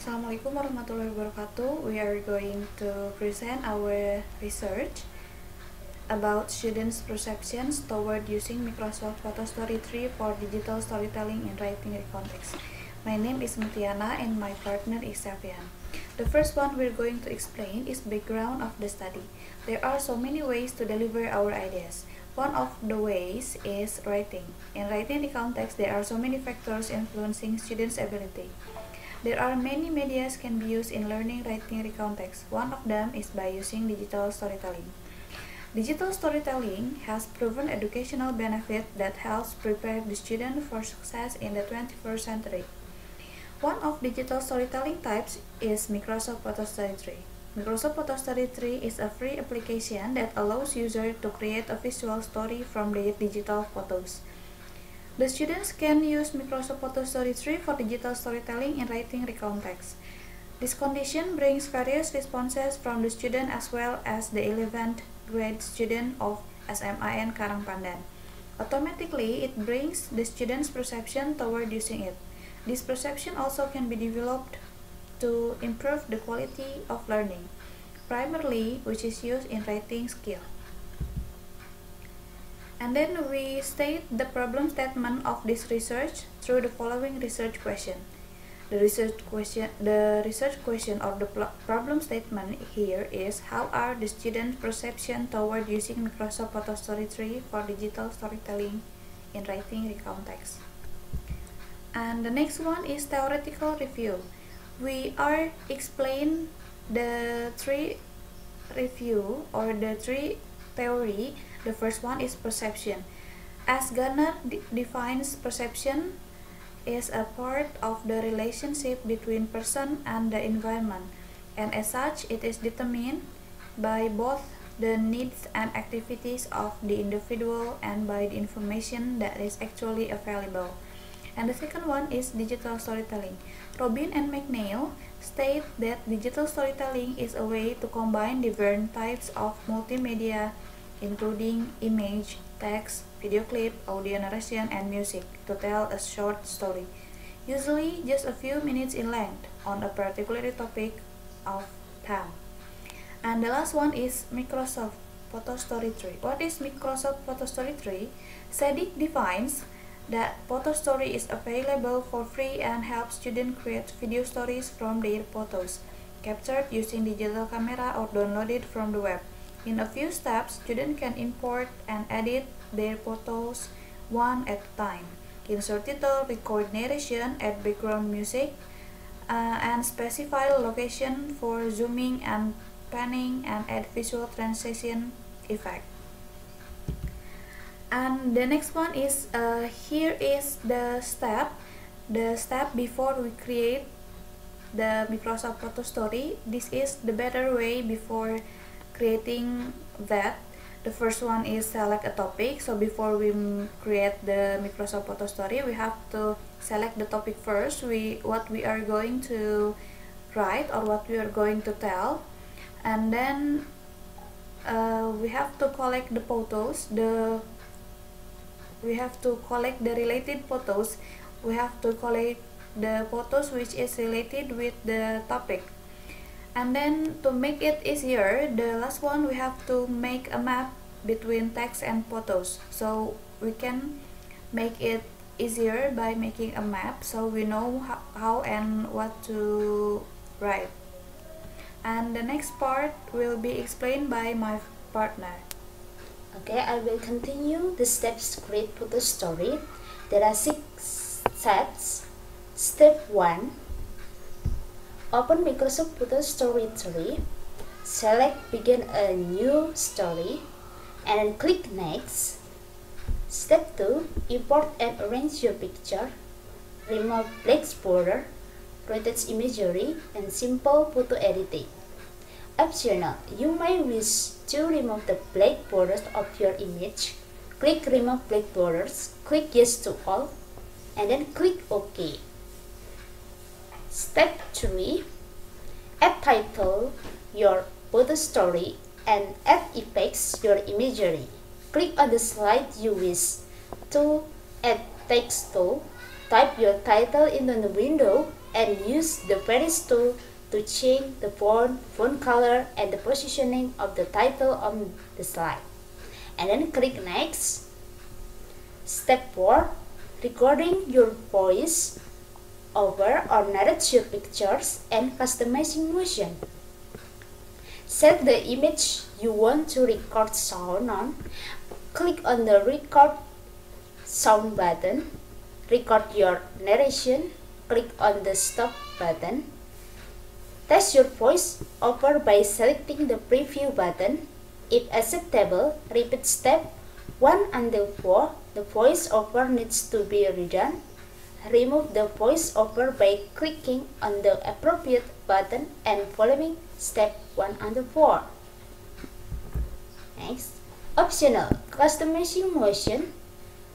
Assalamualaikum warahmatullahi wabarakatuh. We are going to present our research about students' perceptions toward using Microsoft Photo Story 3 for digital storytelling in writing context. My name is Mutiana and my partner is Safian. The first one we're going to explain is background of the study. There are so many ways to deliver our ideas. One of the ways is writing. In writing the context, there are so many factors influencing students' ability. There are many medias can be used in learning writing context. One of them is by using digital storytelling. Digital storytelling has proven educational benefit that helps prepare the student for success in the 21st century. One of digital storytelling types is Microsoft Photo Story 3. Microsoft Photo Story 3 is a free application that allows users to create a visual story from their digital photos. The students can use Microsoft Photo Story 3 for digital storytelling in writing context. This condition brings various responses from the student as well as the 11th grade student of SMIN Karangpandan. Automatically, it brings the student's perception toward using it. This perception also can be developed to improve the quality of learning, primarily which is used in writing skill. And then we state the problem statement of this research through the following research question. The research question or the problem statement here is: how are the students' perception toward using Microsoft Photo Story 3 for digital storytelling in writing context? And the next one is theoretical review. We are explain the three review or the three theory. The first one is perception. As Gardner defines perception is a part of the relationship between person and the environment, and as such it is determined by both the needs and activities of the individual and by the information that is actually available. And the second one is digital storytelling. Robin and McNeil state that digital storytelling is a way to combine different types of multimedia, including image, text, video clip, audio narration, and music, to tell a short story, usually just a few minutes in length, on a particular topic of time. And the last one is Microsoft Photo Story 3. What is Microsoft Photo Story 3? SEDIC defines that Photo Story is available for free and helps students create video stories from their photos, captured using digital camera or downloaded from the web. In a few steps, students can import and edit their photos one at a time, insert title, record narration, add background music, and specify location for zooming and panning, and add visual transition effect. And the next one is here is the step before we create the Microsoft Photo Story. This is the better way before creating that. The first one is select a topic. So before we create the Microsoft Photo Story, we have to select the topic first, what we are going to write or what we are going to tell, and then we have to collect the photos, we have to collect the related photos, we have to collect the photos which is related with the topic. And then to make it easier, the last one, we have to make a map between text and photos. So we can make it easier by making a map, so we know how and what to write. And the next part will be explained by my partner. Okay, I will continue the steps to create photo story. There are 6 steps. Step 1. Open Microsoft Photo Story 3. Select begin a new story and then click next. Step 2. Import and arrange your picture. Remove black border, retouch imagery, and simple photo editing. Optional. You may wish to remove the black borders of your image. Click remove black borders, click yes to all, and then click OK. Step 3. Add title your photo story and add effects your imagery. Click on the slide you wish to add text to. Type your title in the window and use the Paris tool to change the font color, and the positioning of the title on the slide. And then click next. Step 4. Recording your voice over or narrate your pictures and customizing motion. Set the image you want to record sound on. Click on the record sound button. Record your narration. Click on the stop button. Test your voice over by selecting the preview button. If acceptable, repeat step 1 until 4. The voiceover needs to be redone. Remove the voiceover by clicking on the appropriate button and following step 1 until 4. Next, optional customizing motion.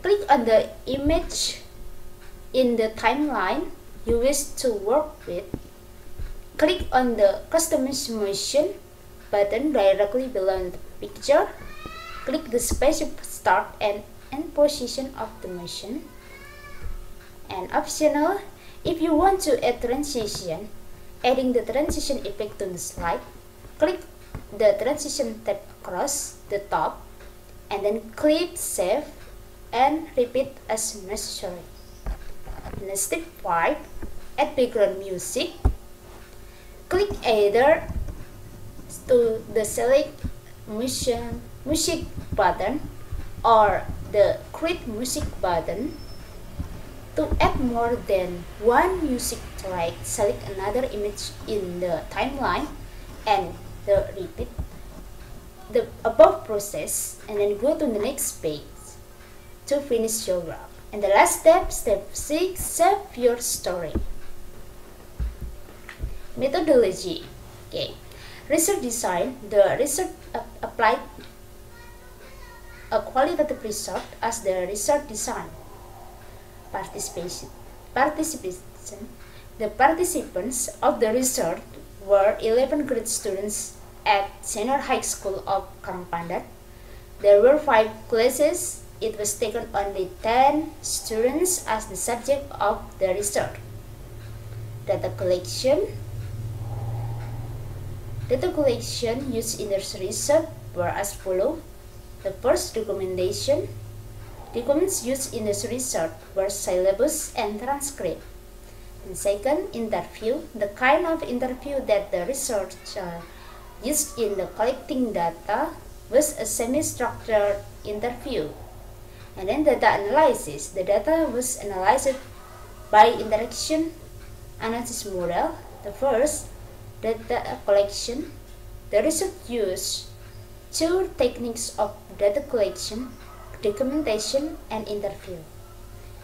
Click on the image in the timeline you wish to work with. Click on the customization motion button directly below the picture. Click the specific start and end position of the motion. And optional, if you want to add transition, adding the transition effect to the slide, click the transition tab across the top and then click save and repeat as necessary. And step 5, add background music. Click either to the select music button or the create music button. To add more than one music track, select another image in the timeline and repeat the above process and then go to the next page to finish your work. And the last step, step 6, save your story. Methodology. Okay. Research design. The research applied a qualitative result as the research design. Participation. The participants of the research were 11 grade students at Senior High School of Karang Pandat. There were 5 classes. It was taken only 10 students as the subject of the research. Data collection. Data collection used in the research were as follows. The first, recommendation. Documents used in the research were syllabus and transcript. And second, interview. The kind of interview that the researcher used in the collecting data was a semi-structured interview. And then data analysis. The data was analyzed by interaction analysis model. The first, data collection. The research used 2 techniques of data collection, documentation and interview.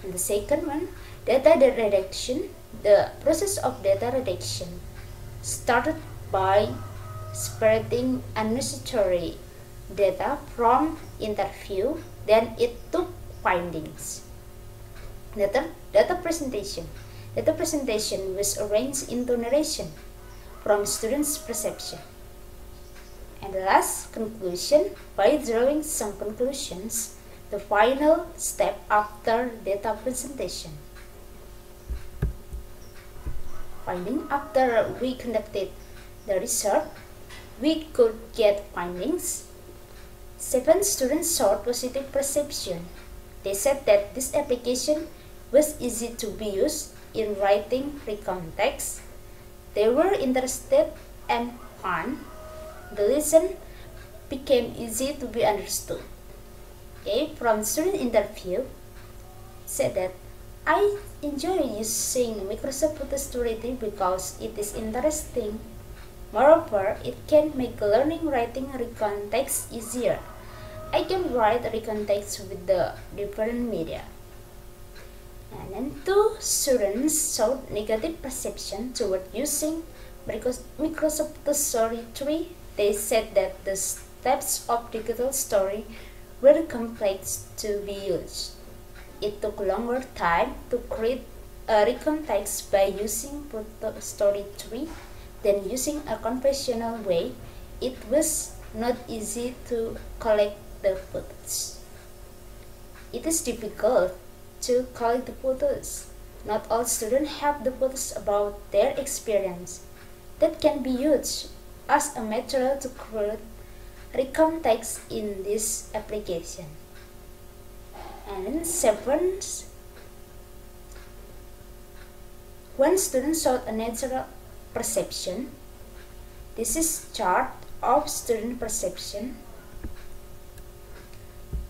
And the second one, data redaction. The process of data redaction started by separating unnecessary data from interview, then it took findings. Data presentation. Data presentation was arranged into narration from students' perception. And the last, conclusion. By drawing some conclusions, the final step after data presentation. Finding. After we conducted the research, we could get findings. 7 students showed positive perception. They said that this application was easy to be used in writing recount text. They were interested and fun. The lesson became easy to be understood. Okay, from student interview, said that I enjoy using Microsoft Photo Story 3 because it is interesting. Moreover, it can make learning writing recount text easier. I can write recount text with the different media. And then 2 students showed negative perception toward using Microsoft Photo Story 3. They said that the steps of digital story were complex to be used. It took longer time to create a recount text by using Photo Story 3 than using a conventional way. It was not easy to collect the photos. It is difficult to collect the photos. Not all students have the books about their experience that can be used as a material to create context in this application. And 7, when students show a natural perception, this is chart of student perception.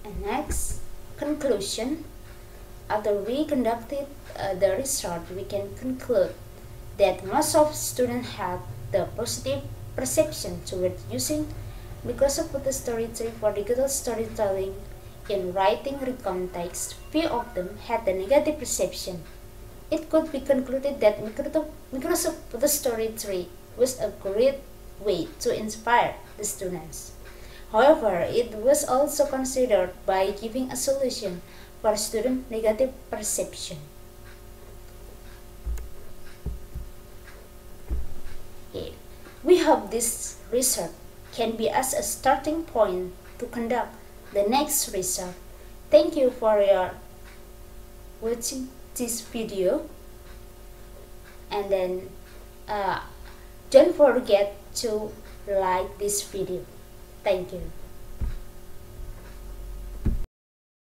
And next, conclusion. After we conducted the research, we can conclude that most of students have the positive perception toward using Microsoft Photo Story 3 for digital storytelling in writing context. Few of them had the negative perception. It could be concluded that Microsoft Photo Story 3 was a great way to inspire the students. However, it was also considered by giving a solution for student negative perception. We hope this research can be as a starting point to conduct the next research. Thank you for your watching this video, and then don't forget to like this video. Thank you.